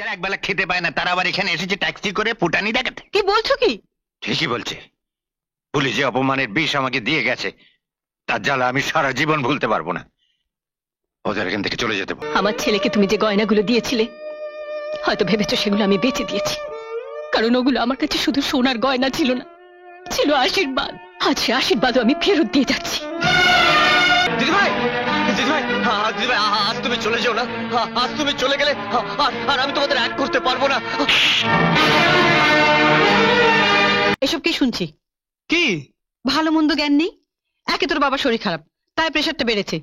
যারা একবেলা খেতে পায় না তারা আবার এখানে এসেছে ট্যাক্সি করে ফুটানি দেখাতে। কি বলছো কি? ঠিকই বলছে। পুলিশ যে অপমানের বিষ আমাকে দিয়ে গেছে তার জ্বালা আমি সারা জীবন ভুলতে পারবো না। ওদের এখান থেকে চলে যেতে বল। আমার ছেলেকে তুমি যে গয়নাগুলো দিয়েছিলে হয়তো ভেবেছো সেগুলো আমি বেচে দিয়েছি, কারণ ওগুলো আমার কাছে শুধু সোনার গয়না ছিল না, ছিল আশীর্বাদ। আজ সে আশীর্বাদও আমি ফেরত দিয়ে যাচ্ছি। দিদিভাই, দিদিভাই, দিদিভাই, আজ তুমি চলে যাও না। আজ তুমি চলে গেলে আর আমি তোমাদের এক করতে পারবো না। এসব কি শুনছি? কি ভালো মন্দ জ্ঞান নেই। একে তোর বাবার শরীর খারাপ, তাই প্রেশারটা বেড়েছে।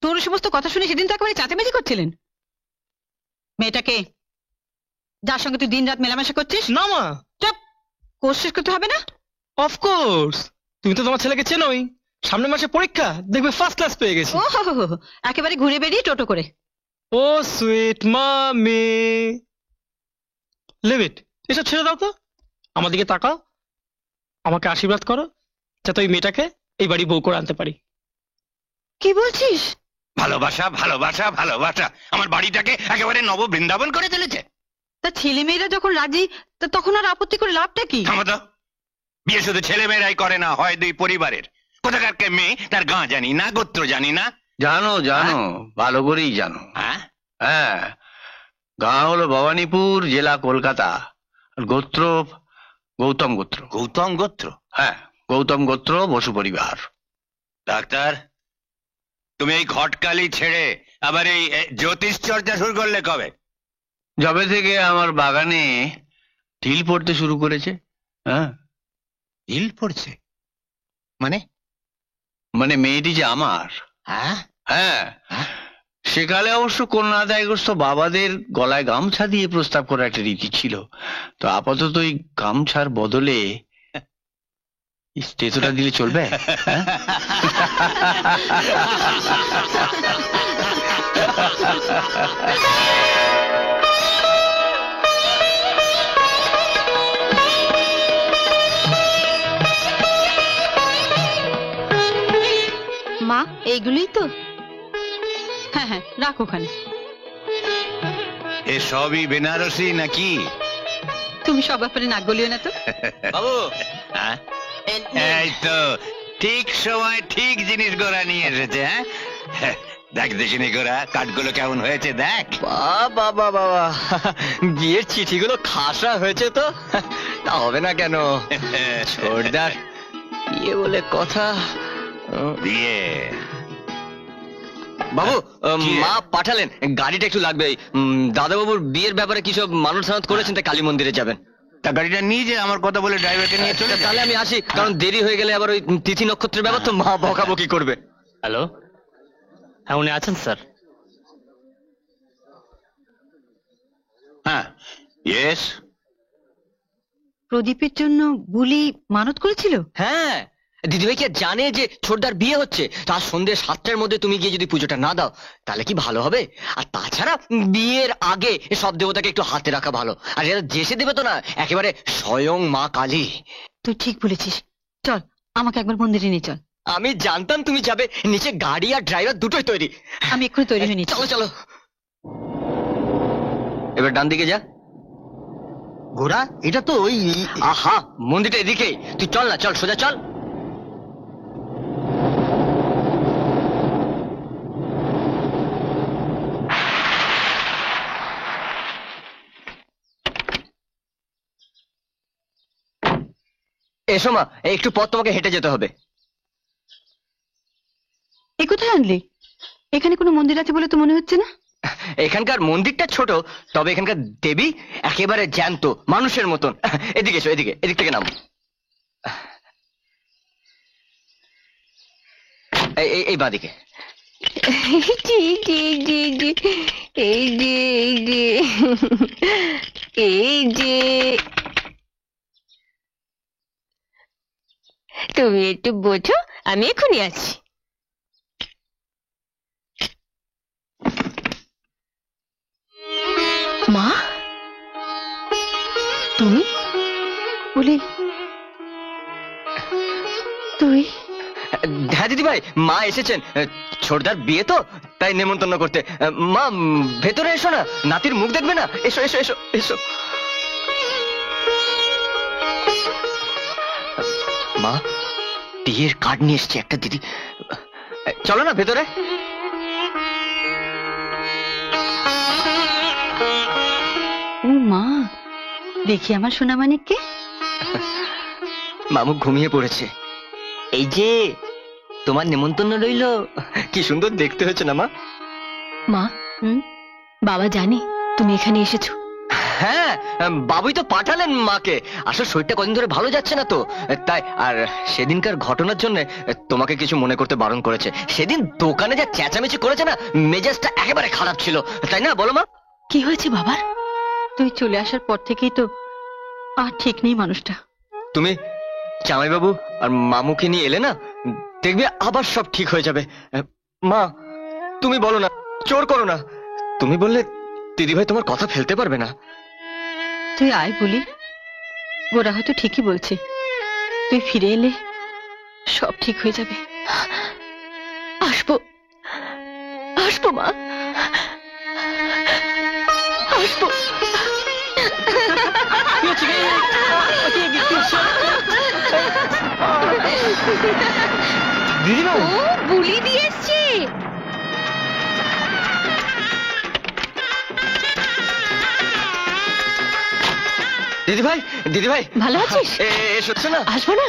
তোর সমস্ত কথা শুনে সেদিন তো একেবারে চাচামেচি করছিলেন। মেয়েটাকে যার সঙ্গে তুই দিন রাত মেলামেশা করছিস? না মা, চুপ। কোর্স শেষ করতে হবে না? অফকোর্স। তুমি তো তোমার ছেলেকে চেনোই। সামনের মাসে পরীক্ষা, দেখবে ফার্স্ট ক্লাস পেয়ে গেছে। ও হো হো হো, একেবারে ঘুরে বেরিয়ে টোটো করে। ও সুইট মামি, লিভ ইট। এসব ছেড়ে দাও তো, আমার দিকে তাকাও, আমাকে আশীর্বাদ করো যাতে ওই মেয়েটাকে এই বাড়ি বউ করে আনতে পারি। কি বলছিস? ভালোবাসা ভালোবাসা ভালোবাসা আমার বাড়িটাকে একেবারে নব বৃন্দাবন করে তুলেছে। তা ছেলে মেয়েরা যখন রাজি, তা তখন আর আপত্তি করে লাভটা কি? থামো তো। বিয়ে শুধু ছেলে মেয়েরাই করে না, হয় দুই পরিবারের। কোথাকার কে মেয়ে তার গাঁ জানি না, গোত্র জানি না। জানো জানো, ভালো করেই জানো। হ্যাঁ, হ্যাঁ, গাঁ হলো ভবানীপুর, জেলা কলকাতা। আর গোত্র গৌতম গোত্র। গৌতম গোত্র? হ্যাঁ, গৌতম গোত্র, বসু পরিবার। ডাক্তার, তুমি এই ঘটকালি ছেড়ে আবার এই জ্যোতিষ চর্চা শুরু করলে কবে? যবে থেকে আমার বাগানে ঢিল পড়তে শুরু করেছে। হ্যাঁ, ঢিল পড়ছে মানে? মানে মেয়েটি যে আমার। হ্যাঁ, হ্যাঁ, সেকালে অবশ্য কন্যাদায়গ্রস্ত বাবাদের গলায় গামছা দিয়ে প্রস্তাব করার একটা রীতি ছিল। তো আপাতত এই গামছার বদলে স্টেজটা দিলে চলবে? হ্যাঁ? মা, এইগুলোই তো? হ্যাঁ হ্যাঁ, রাখ ওখানে। এ সবই বেনারসি নাকি? তুমি সব ব্যাপারে নাক গলিও না তো। বাবু, হ্যাঁ? এই তো ঠিক সময় ঠিক জিনিস গোড়া নিয়ে এসেছে। হ্যাঁ, দেখ দেখিনি গোড়া, কাঠগুলো কেমন হয়েছে দেখ। বাবা বাবা, বিয়ের চিঠিগুলো খাসা হয়েছে তো। তা হবে না কেন? ছোটদার বিয়ে বলে কথা। বিয়ে? বাবু, কি রে? মা পাঠালেন, গাড়িটা একটু লাগবে। দাদাবাবুর বিয়ের ব্যাপারে কিছু মানুষ সানাত করেছেন, তাই কালী মন্দিরে যাবেন। তা গাড়িটা নিয়ে যে আমার কথা বলে ড্রাইভারকে নিয়ে চলে যা। তাহলে আমি আসি, কারণ দেরি হয়ে গেলে আবার ওই তিথি নক্ষত্রের ব্যাপার তো, মা বকাবকি করবে। হ্যালো, হ্যাঁ উনি আছেন স্যার? হ্যাঁ, ইয়েস। প্রদীপের জন্য বুলি মানত করেছিল? হ্যাঁ, দিদিভাই কি আর জানে যে ছোটদার বিয়ে হচ্ছে? তার সন্ধ্যে 7টার মধ্যে তুমি গিয়ে যদি পুজোটা না দাও তাহলে কি ভালো হবে? আর তাছাড়া বিয়ের আগে সব দেবতাকে একটু হাতে রাখা ভালো। আর এরা যেসে দেবে তো না, একেবারে স্বয়ং মা কালী। তুই ঠিক বলেছিস। চল, আমাকে একবার মন্দিরে নিয়ে চল। আমি জানতাম তুমি যাবে। নিচে গাড়ি আর ড্রাইভার দুটোই তৈরি। আমি এক্ষুনি তৈরি হয়ে নিচ্ছি। চলো চলো, এবার ডান দিকে যা। গোরা, এটা তো ওই আহা, মন্দিরটা এদিকে। তুই চল না, চল সোজা চল। এসো মা, একটু পথ তোমাকে হেঁটে যেতে হবে। এ কোথায় আনলি? এখানে কোনো মন্দির আছে বলে তো মনে হচ্ছে না। এখানকার মন্দিরটা ছোট, তবে এখানকার দেবী একেবারে জ্যান্ত মানুষের মতন। এদিকে এসো, এদিকে, এদিক থেকে নামো। এই বাদিকে। এই যে তুমি একটু বোঝো, আমি এক্ষুনি আছি। মা, তুমি বলি? তুই? হ্যাঁ দিদি ভাই, মা এসেছেন। ছোটদার বিয়ে তো, তাই নেমন্তন্ন করতে। মা ভেতরে এসো না, নাতির মুখ দেখবে না, এসো এসো এসো এসো। মা বিয়ের কার্ড নিয়ে এসছে একটা দিদি, চলো না ভেতরে। ও মা, দেখি আমার সোনামানিককে। মামু ঘুমিয়ে পড়েছে। এই যে তোমার নেমন্তন্ন রইল, কি সুন্দর দেখতে হয়েছে না মা? মা, বাবা জানে তুমি এখানে এসেছো? হ্যাঁ, বাবুই তো পাঠালেন মাকে। আসলে শরীরটা কদিন ধরে ভালো যাচ্ছে না তো, তাই। আর সেদিনকার ঘটনার জন্য তোমাকে কিছু মনে করতে বারণ করেছে। সেদিন দোকানে যা চেঁচামেচি করেছে না, মেজাজটা একেবারে খারাপ ছিল, তাই না বলো মা? কি হয়েছে বাবার? তুই চলে আসার পর থেকেই তো আর ঠিক নেই মানুষটা। তুমি জামাইবাবু আর মামুকে নিয়ে এলে না, দেখবে আবার সব ঠিক হয়ে যাবে। মা তুমি বলো না, জোর করো না। তুমি বললে দিদিভাই তোমার কথা ফেলতে পারবে না। তুই আয় বলি, গোরা হয়তো ঠিকই বলছে। তুই ফিরে এলে সব ঠিক হয়ে যাবে। আসবো, আসবো মা, আসবো। দিদিমা, ও বুলি দিয়ে এসছে। দিদিভাই দিদিভাই ভালো আছিস? এসো না, আসবো না?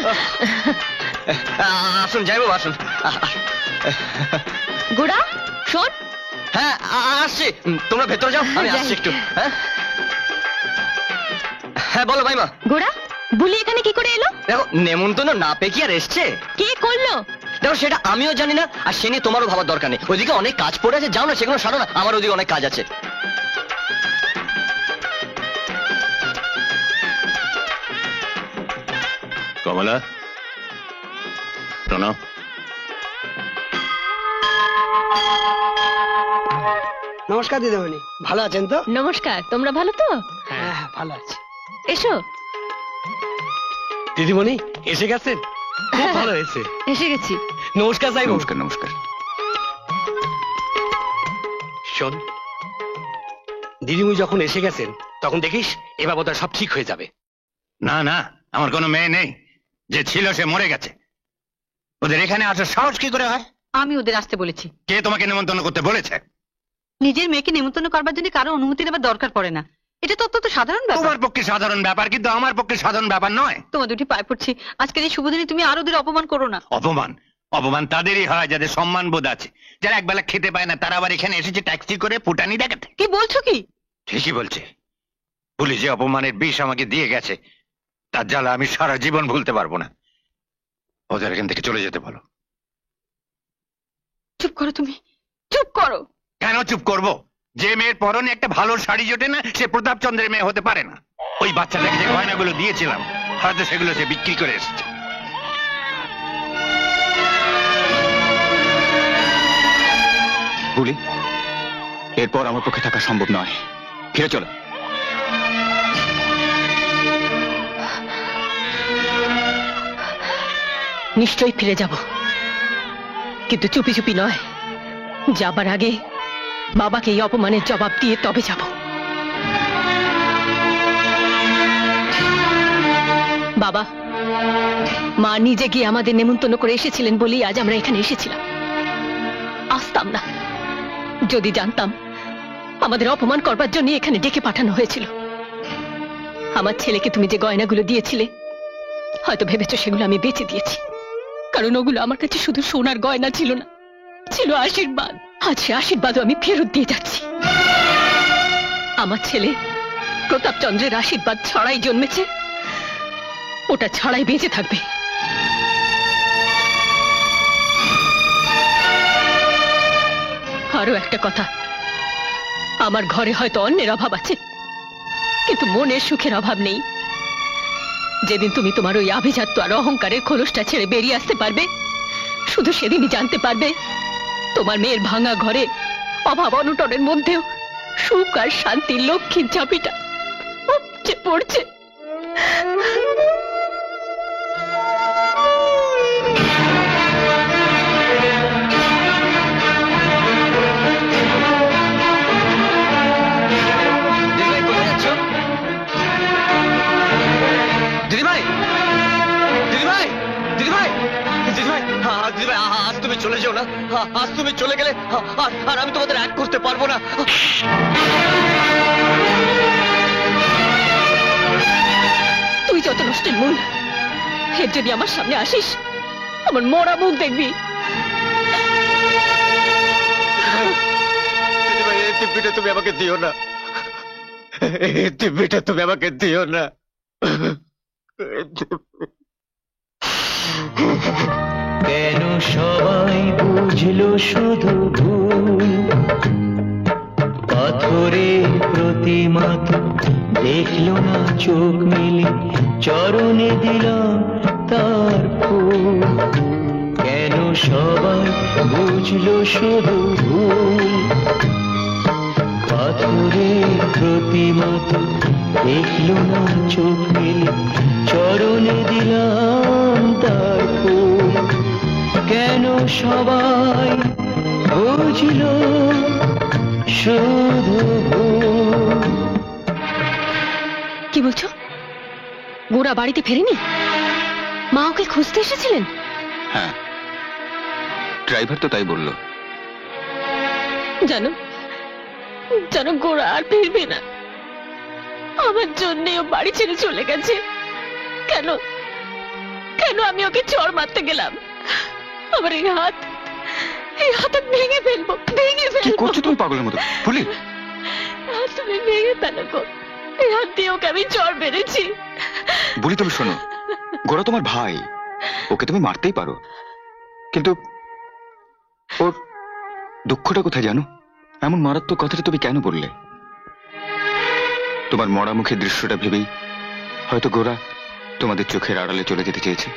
আসুন যাইবাবু আসুন। গোড়া শোন। হ্যাঁ আসছি, তোমরা ভেতরে যাও, আমি আসছি একটু। হ্যাঁ হ্যাঁ বলো ভাইমা। গোড়া, বুলি এখানে কি করে এলো? দেখো নেমন্তন্ন না পেয়ে কি আর এসছে? কে করলো? দেখো সেটা আমিও জানি না, আর সে নিয়ে তোমারও ভাবার দরকার নেই। ওইদিকে অনেক কাজ পড়ে আছে, যাও না সেগুলো সারো না, আমার ওদিকে অনেক কাজ আছে। কমলা, প্রণব। নমস্কার দিদিমণি, ভালো আছেন তো? নমস্কার, তোমরা ভালো তো? হ্যাঁ হ্যাঁ, ভালো আছি। এসো। দিদিমণি এসে গেছেন, খুব ভালো হয়েছে। এসে গেছি। নমস্কার সাহেব। নমস্কার নমস্কার। শোন, দিদিমণি যখন এসে গেছেন তখন দেখিস এবার বোধহয় সব ঠিক হয়ে যাবে। না না, আমার কোনো মেয়ে নেই, যে ছিল সে মরে গেছে। ওদের এখানে আসার সাহস কি করে হয়? আমি ওদের আসতে বলেছি। কে তোমাকে নেমন্তন্ন করতে বলেছে? নিজের মেয়েকে নেমন্তন্ন করবার জন্য কারো অনুমতি নেবার দরকার পড়ে না। এটা তো অত্যন্ত সাধারণ ব্যাপার। তোমার পক্ষে সাধারণ ব্যাপার, কিন্তু আমার পক্ষে সাধারণ ব্যাপার নয়। তোমার দুটি পায়ে পড়ছি, আজকের এই শুভ দিনে তুমি আর ওদের অপমান করো না। অপমান? অপমান তাদেরই হয় যাদের সম্মান বোধ আছে, যারা একবেলা খেতে পায় না, তারা আবার এখানে এসেছে ট্যাক্সি করে ফুটানি দেখাতে। কি বলছো কি? ঠিকই বলছে। পুলিশ যে অপমানের বিষ আমাকে দিয়ে গেছে, তার জ্বালা আমি সারা জীবন ভুলতে পারবো না। ওদের এখান থেকে চলে যেতে বলো। চুপ করো তুমি, চুপ করো। কেন চুপ করব? যে মেয়ের পরনে একটা ভালো শাড়ি জোটে না, সে প্রতাপচন্দ্রের মেয়ে হতে পারে না। ওই বাচ্চাটাকে যে গয়নাগুলো দিয়েছিলাম, হয়তো সেগুলো সে বিক্রি করে এসেছে। বলি, এরপর আমার পক্ষে থাকা সম্ভব নয়, ফিরে চলো। নিশ্চয়ই ফিরে যাব, কিন্তু চুপি চুপি নয়। যাবার আগে বাবাকে এই অপমানের জবাব দিয়ে তবে যাব। বাবা, মা নিজে গিয়ে আমাদের নেমন্তন্ন করে এসেছিলেন বলেই আজ আমরা এখানে এসেছিলাম। আসতাম না যদি জানতাম আমাদের অপমান করবার জন্য এখানে ডেকে পাঠানো হয়েছিল। আমার ছেলেকে তুমি যে গয়নাগুলো দিয়েছিলে, হয়তো ভেবেছো সেগুলো আমি বেচে দিয়েছি, কারণ ওগুলো আমার কাছে শুধু সোনার গয়না ছিল না, ছিল আশীর্বাদ। আজ সে আশীর্বাদও আমি ফেরত দিয়ে যাচ্ছি। আমার ছেলে প্রতাপচন্দ্রের আশীর্বাদ ছাড়াই জন্মেছে, ওটা ছাড়াই বেঁচে থাকবে। আরো একটা কথা, আমার ঘরে হয়তো অন্যের অভাব আছে, কিন্তু মনের সুখের অভাব নেই। যেদিন তুমি তোমার ওই আভিজাত্য আর অহংকারের খোলসটা ছেড়ে বেরিয়ে আসতে পারবে, শুধু সেদিনই জানতে পারবে তোমার মেয়ের ভাঙা ঘরে অভাব অনটনের মধ্যেও সুখ আর শান্তির লক্ষ্মীর চাপিটা উপচে পড়ছে। গোরা, আজ তুমি চলে গেলে আর আমি তোমাদের এক করতে পারবো না। তুই যত নষ্টের মূল, এর যদি আমার সামনে আসিস আমার মরা মুখ দেখবি। দিব্যিটা তুমি আমাকে দিও না, দিব্যিটা তুমি আমাকে দিও না। কেন সবাই বুঝলো শুধু ভুল, পাথরের প্রতিমা তো দেখলো না চোখ মেলে, চরণে দিলাম তার ফুল। কেন সবাই বুঝলো শুধু ভুল, পাথরের প্রতিমা তো দেখলো না চোখ মেলে, চরণে দিলাম তার ফুল। কেন সবাই বুঝলো শুধু ভুল। কি বলছো? গোরা বাড়িতে ফেরেনি? মা ওকে খুঁজতে এসেছিলেন? হ্যাঁ, ড্রাইভার তো তাই বললো। জানো জানো গোরা আর ফিরবে না। আমার জন্য ও বাড়ি ছেড়ে চলে গেছে। কেন কেন আমি ওকে চড় মারতে গেলাম? আমার এই হাত ভেঙে ফেলবো, ভেঙে কি ফেলবো। করছো তুমি পাগলের মতো? ফুলি, হাত তুমি ভেঙে ফেলো গো। এই হাত দিয়ে ওকে আমি চড় মেরেছি। বলি তুমি শোনো, গোরা তোমার ভাই, ওকে তুমি মারতেই পারো, কিন্তু ওর দুঃখটা কোথায় জানো? এমন মারাত্মক কথাটা তুমি কেন বললে? তোমার মরা মুখের দৃশ্যটা ভেবেই হয়তো গোরা তোমাদের চোখের আড়ালে চলে যেতে চেয়েছে।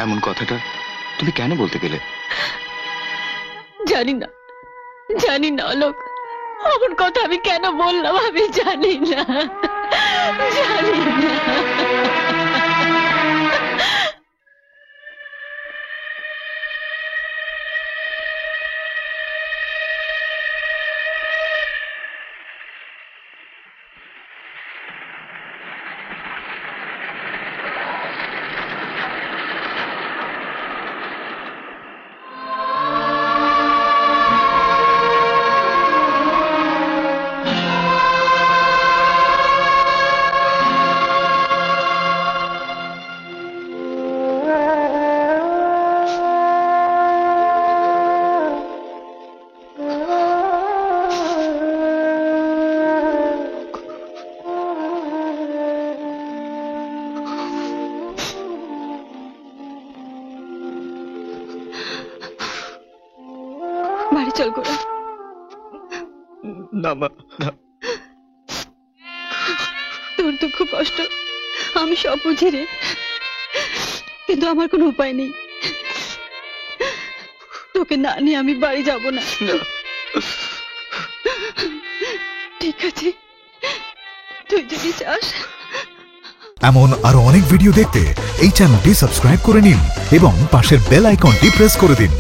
এমন কথাটা তুমি কেন বলতে গেলে? জানি না অলোক, এমন কথা আমি কেন বললাম আমি জানি না। বাড়ি চল গোরা। না মা, তোর দুঃখ কষ্ট আমি সব বুঝি রে, কিন্তু আমার কোনো উপায় নেই। তোকে না নিয়ে আমি বাড়ি যাব না। ঠিক আছে, তুই যদি চাস। এমন আরো অনেক ভিডিও দেখতে এই চ্যানেলটি সাবস্ক্রাইব করে নিন এবং পাশের বেল আইকনটি প্রেস করে দিন।